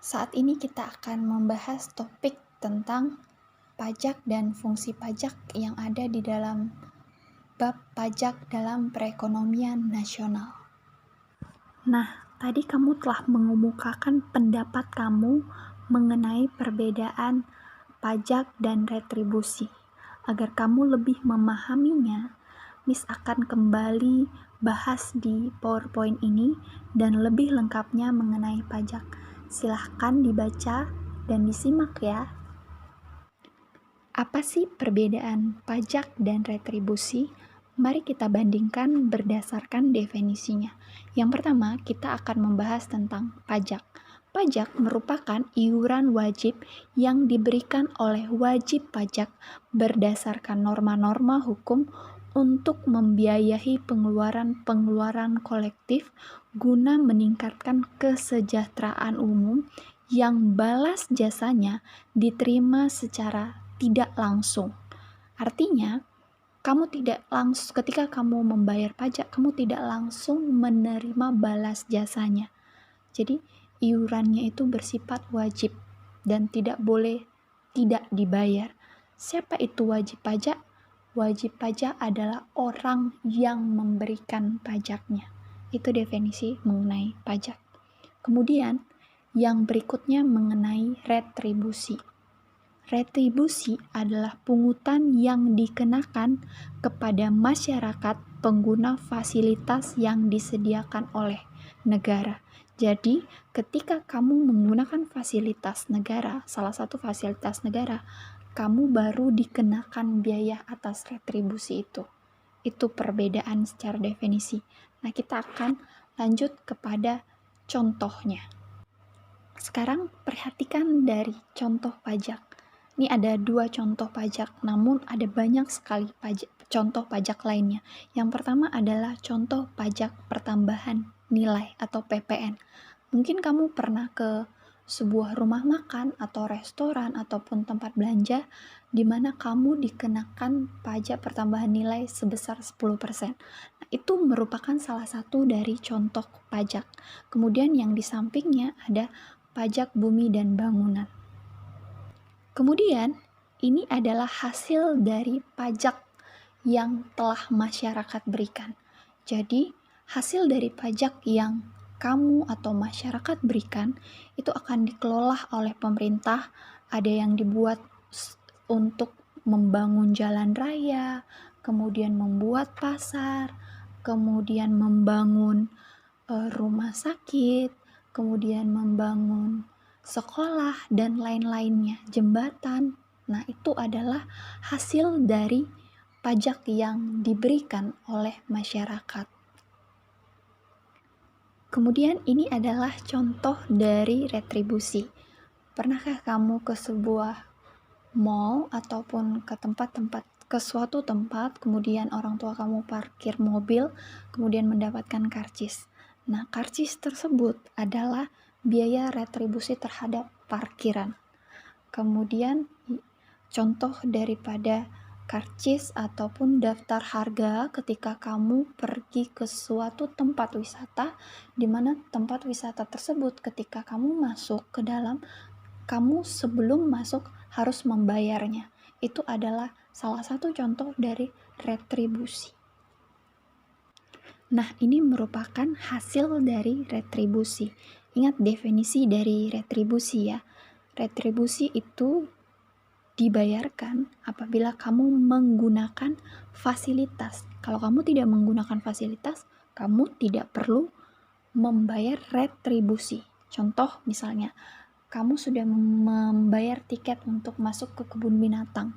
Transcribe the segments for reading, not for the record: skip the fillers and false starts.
Saat ini kita akan membahas topik tentang pajak dan fungsi pajak yang ada di dalam bab pajak dalam perekonomian nasional. Nah, tadi kamu telah mengemukakan pendapat kamu mengenai perbedaan pajak dan retribusi. Agar kamu lebih memahaminya, Miss akan kembali bahas di PowerPoint ini dan lebih lengkapnya mengenai pajak. Silahkan dibaca dan disimak ya. Apa sih perbedaan pajak dan retribusi? Mari kita bandingkan berdasarkan definisinya. Yang pertama, kita akan membahas tentang pajak. Pajak merupakan iuran wajib yang diberikan oleh wajib pajak berdasarkan norma-norma hukum untuk membiayai pengeluaran-pengeluaran kolektif guna meningkatkan kesejahteraan umum yang balas jasanya diterima secara tidak langsung. Artinya, ketika kamu membayar pajak, kamu tidak langsung menerima balas jasanya. Jadi, iurannya itu bersifat wajib dan tidak boleh tidak dibayar. Siapa itu wajib pajak? Wajib pajak adalah orang yang memberikan pajaknya. Itu definisi mengenai pajak. Kemudian, yang berikutnya mengenai retribusi. Retribusi adalah pungutan yang dikenakan kepada masyarakat pengguna fasilitas yang disediakan oleh negara. Jadi, ketika kamu menggunakan fasilitas negara, salah satu fasilitas negara, kamu baru dikenakan biaya atas retribusi itu. Itu perbedaan secara definisi. Nah, kita akan lanjut kepada contohnya. Sekarang perhatikan dari contoh pajak. Ini ada 2 contoh pajak, namun ada banyak sekali contoh pajak lainnya. Yang pertama adalah contoh pajak pertambahan nilai atau PPN. Mungkin kamu pernah ke sebuah rumah makan atau restoran ataupun tempat belanja di mana kamu dikenakan pajak pertambahan nilai sebesar 10%. Nah, itu merupakan salah satu dari contoh pajak. Kemudian yang di sampingnya ada pajak bumi dan bangunan. Kemudian, ini adalah hasil dari pajak yang telah masyarakat berikan. Jadi, hasil dari pajak yang kamu atau masyarakat berikan itu akan dikelola oleh pemerintah. Ada yang dibuat untuk membangun jalan raya, kemudian membuat pasar, kemudian membangun rumah sakit, kemudian membangun sekolah dan lain-lainnya, jembatan. Nah, itu adalah hasil dari pajak yang diberikan oleh masyarakat. Kemudian ini adalah contoh dari retribusi. Pernahkah kamu ke sebuah mall ataupun ke suatu tempat, kemudian orang tua kamu parkir mobil, kemudian mendapatkan karcis. Nah, karcis tersebut adalah biaya retribusi terhadap parkiran. Kemudian, contoh daripada karcis ataupun daftar harga ketika kamu pergi ke suatu tempat wisata, di mana tempat wisata tersebut ketika kamu masuk ke dalam, kamu sebelum masuk harus membayarnya. Itu adalah salah satu contoh dari retribusi. Nah, ini merupakan hasil dari retribusi. Ingat definisi dari retribusi ya. Retribusi itu dibayarkan apabila kamu menggunakan fasilitas. Kalau kamu tidak menggunakan fasilitas, kamu tidak perlu membayar retribusi. Contoh misalnya, kamu sudah membayar tiket untuk masuk ke kebun binatang.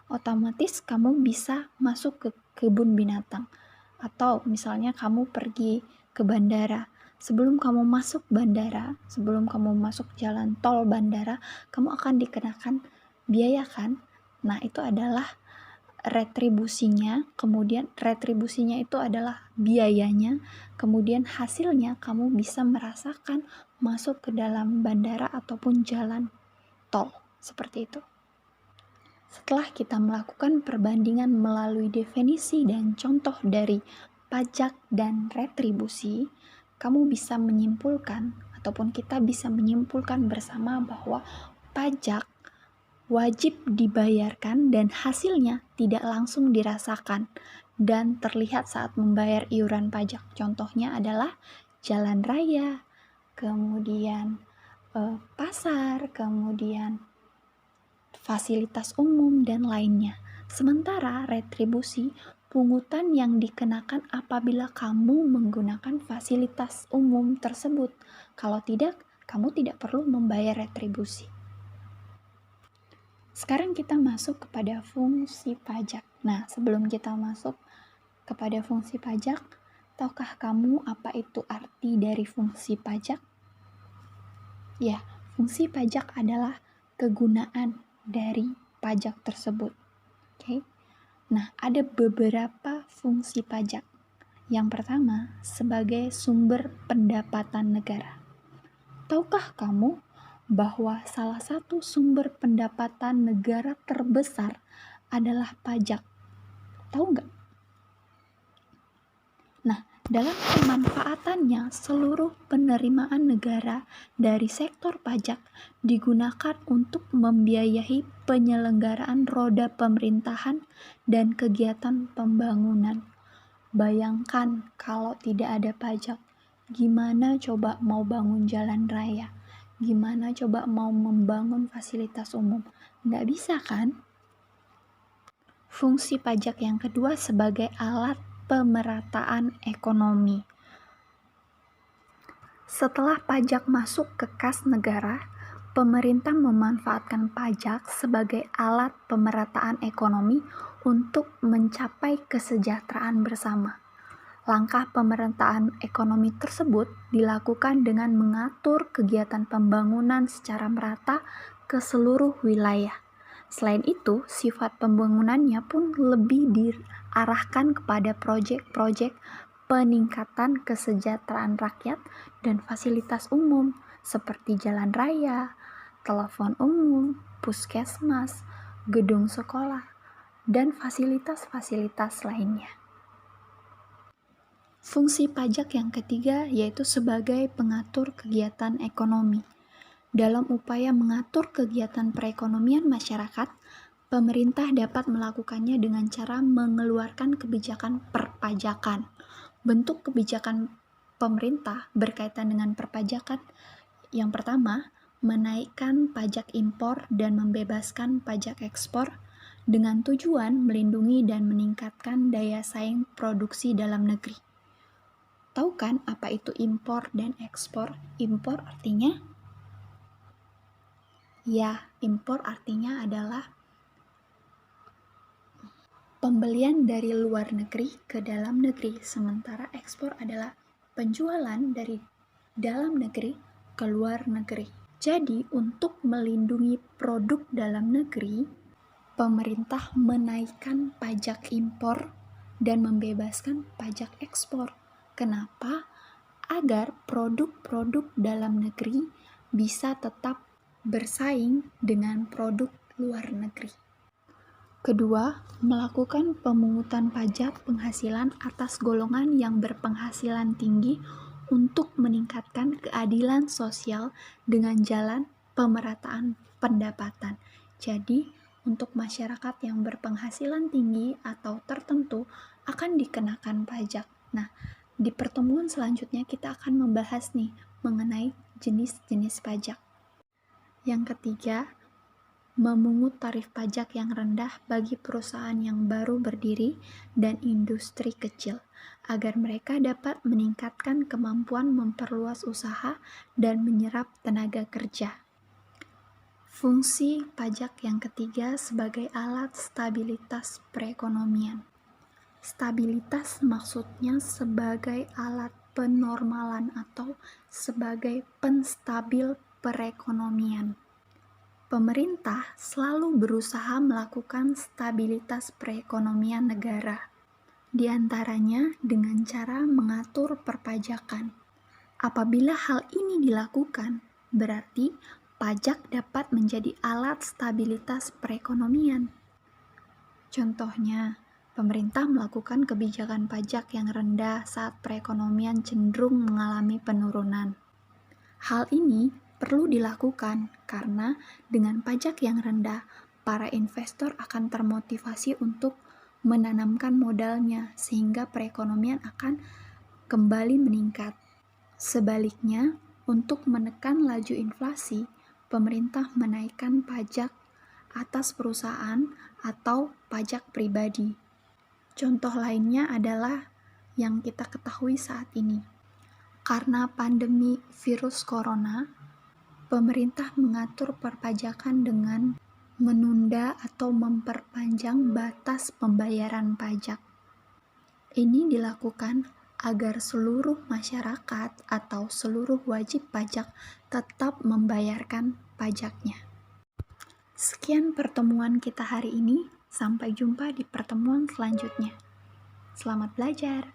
Otomatis kamu bisa masuk ke kebun binatang. Atau misalnya kamu pergi ke bandara. Sebelum kamu masuk bandara, sebelum kamu masuk jalan tol bandara, kamu akan dikenakan biaya kan? Nah, itu adalah retribusinya, kemudian retribusinya itu adalah biayanya, kemudian hasilnya kamu bisa merasakan masuk ke dalam bandara ataupun jalan tol, seperti itu. Setelah kita melakukan perbandingan melalui definisi dan contoh dari pajak dan retribusi, kamu bisa menyimpulkan ataupun kita bisa menyimpulkan bersama bahwa pajak wajib dibayarkan dan hasilnya tidak langsung dirasakan dan terlihat saat membayar iuran pajak. Contohnya adalah jalan raya, kemudian pasar, kemudian fasilitas umum, dan lainnya. Sementara retribusi pungutan yang dikenakan apabila kamu menggunakan fasilitas umum tersebut. Kalau tidak, kamu tidak perlu membayar retribusi. Sekarang kita masuk kepada fungsi pajak. Nah, sebelum kita masuk kepada fungsi pajak, tahukah kamu apa itu arti dari fungsi pajak? Ya, fungsi pajak adalah kegunaan dari pajak tersebut. Oke. Nah, ada beberapa fungsi pajak. Yang pertama, sebagai sumber pendapatan negara. Tahukah kamu bahwa salah satu sumber pendapatan negara terbesar adalah pajak? Tahu nggak? Nah, dalam pemanfaatannya, seluruh penerimaan negara dari sektor pajak digunakan untuk membiayai penyelenggaraan roda pemerintahan dan kegiatan pembangunan. Bayangkan kalau tidak ada pajak, gimana coba mau bangun jalan raya? Gimana coba mau membangun fasilitas umum? Nggak bisa kan? Fungsi pajak yang kedua sebagai alat pemerataan ekonomi. Setelah pajak masuk ke kas negara, pemerintah memanfaatkan pajak sebagai alat pemerataan ekonomi untuk mencapai kesejahteraan bersama. Langkah pemerataan ekonomi tersebut dilakukan dengan mengatur kegiatan pembangunan secara merata ke seluruh wilayah. Selain itu, sifat pembangunannya pun lebih diarahkan kepada proyek-proyek peningkatan kesejahteraan rakyat dan fasilitas umum seperti jalan raya, telepon umum, puskesmas, gedung sekolah, dan fasilitas-fasilitas lainnya. Fungsi pajak yang ketiga yaitu sebagai pengatur kegiatan ekonomi. Dalam upaya mengatur kegiatan perekonomian masyarakat, pemerintah dapat melakukannya dengan cara mengeluarkan kebijakan perpajakan. Bentuk kebijakan pemerintah berkaitan dengan perpajakan yang pertama, menaikkan pajak impor dan membebaskan pajak ekspor dengan tujuan melindungi dan meningkatkan daya saing produksi dalam negeri. Tahu kan apa itu impor dan ekspor? Impor artinya adalah pembelian dari luar negeri ke dalam negeri, sementara ekspor adalah penjualan dari dalam negeri ke luar negeri. Jadi, untuk melindungi produk dalam negeri, pemerintah menaikkan pajak impor dan membebaskan pajak ekspor. Kenapa? Agar produk-produk dalam negeri bisa tetap bersaing dengan produk luar negeri. Kedua, melakukan pemungutan pajak penghasilan atas golongan yang berpenghasilan tinggi untuk meningkatkan keadilan sosial dengan jalan pemerataan pendapatan. Jadi, untuk masyarakat yang berpenghasilan tinggi atau tertentu akan dikenakan pajak. Nah, di pertemuan selanjutnya kita akan membahas nih mengenai jenis-jenis pajak. Yang ketiga, memungut tarif pajak yang rendah bagi perusahaan yang baru berdiri dan industri kecil, agar mereka dapat meningkatkan kemampuan memperluas usaha dan menyerap tenaga kerja. Fungsi pajak yang ketiga sebagai alat stabilitas perekonomian. Stabilitas maksudnya sebagai alat penormalan atau sebagai penstabil perekonomian. Pemerintah selalu berusaha melakukan stabilitas perekonomian negara, di antaranya dengan cara mengatur perpajakan. Apabila hal ini dilakukan, berarti pajak dapat menjadi alat stabilitas perekonomian. Contohnya, pemerintah melakukan kebijakan pajak yang rendah saat perekonomian cenderung mengalami penurunan. Hal ini perlu dilakukan karena dengan pajak yang rendah, para investor akan termotivasi untuk menanamkan modalnya sehingga perekonomian akan kembali meningkat. Sebaliknya, untuk menekan laju inflasi, pemerintah menaikkan pajak atas perusahaan atau pajak pribadi. Contoh lainnya adalah yang kita ketahui saat ini. Karena pandemi virus corona, pemerintah mengatur perpajakan dengan menunda atau memperpanjang batas pembayaran pajak. Ini dilakukan agar seluruh masyarakat atau seluruh wajib pajak tetap membayarkan pajaknya. Sekian pertemuan kita hari ini, sampai jumpa di pertemuan selanjutnya. Selamat belajar!